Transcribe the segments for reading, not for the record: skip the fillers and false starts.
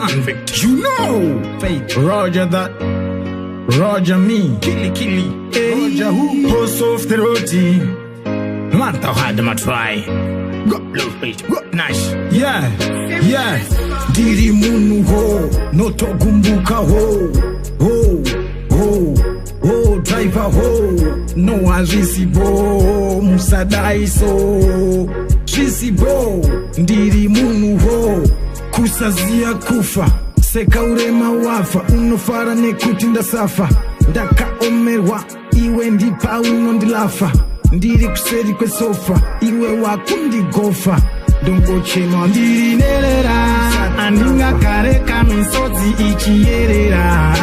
convict. You know, Faith, Roger that, Roger me, Killy, Roger who, post off the roti. No matter how hard them I try, go blue face, go nice. Yeah, diri munu ho, no to gumbuka ho, ho, driver ho, no azisibo, musadaiso, jisibo, diri munu ho, kusazia kufa, seka urema wafa, unofara nekutinda safa, ndaka omerwa, iwe ndipa unondilafa, ndiri kuseri kwe sofa, iwe wakundi gofa, dongo chema ndiri nerera, andinga kareka misodzi ichierera,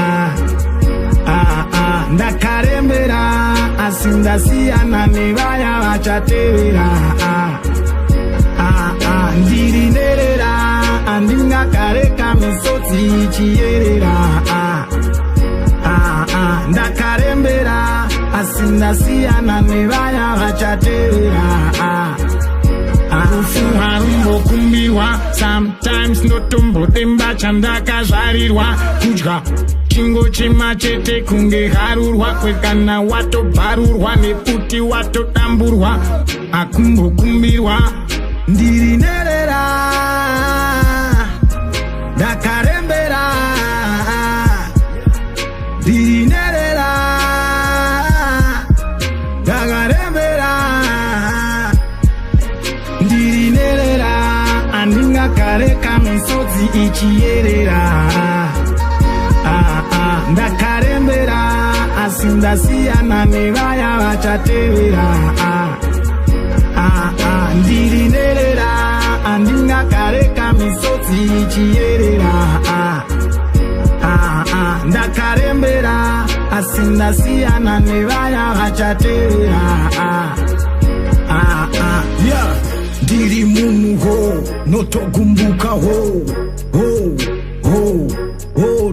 ndakarembera, asindasiyana nevaya vachatevera, ndiri nerera, andinga kareka misodzi ichierera, ndakarembera, asindasiyana nevaya vachatevera, kufuharumbo kumbiwa, sometimes notombo demba chandaka zvarirwa, kudya chingo chemachete kunge harurwa, kwekana watobharurwa neputi watodamburwa, akumbo kumbirwa, ndiri nerera, ndakarembera, ndiri nerera, ndakarembera, ndiri nerera, andinga kareka misodzi ichierera, ndakarembera, asindasiyana nevaya vachatevera, ndiri nerera, andinga kareka misodzi ichierera, ndakarembera, asindasiyana nevaya vachatevera, ndiri munu ho, notogumbuka ho,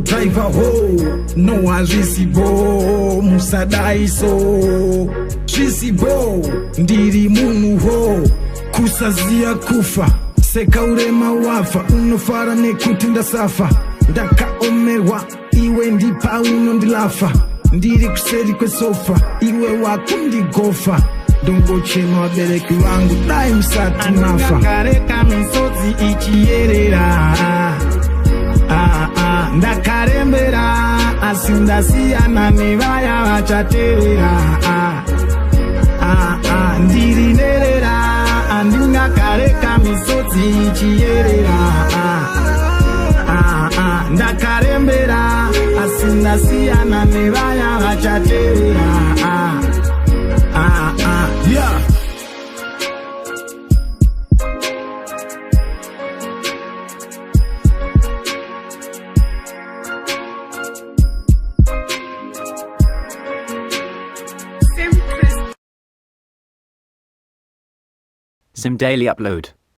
driver ho, no azisibo, musadaiso, jisibo, ndiri munu ho, kusazia kufa, seka urema wafa, unofara nekutinda safa, ndaka omerwa, iwe ndipa unondilafa, ndiri kuseri kwe sofa, iwe wakundi gofa, dongo chema wabereki wangu, dai msatu nafa, kareka misodzi ichierera, ndakarembera, asindasiyana nevaya vachatevera, ndiri nerera, andinga kareka misodzi ichierera, ndakarembera, asindasiyana nevaya vachatevera, Zim Daily Upload.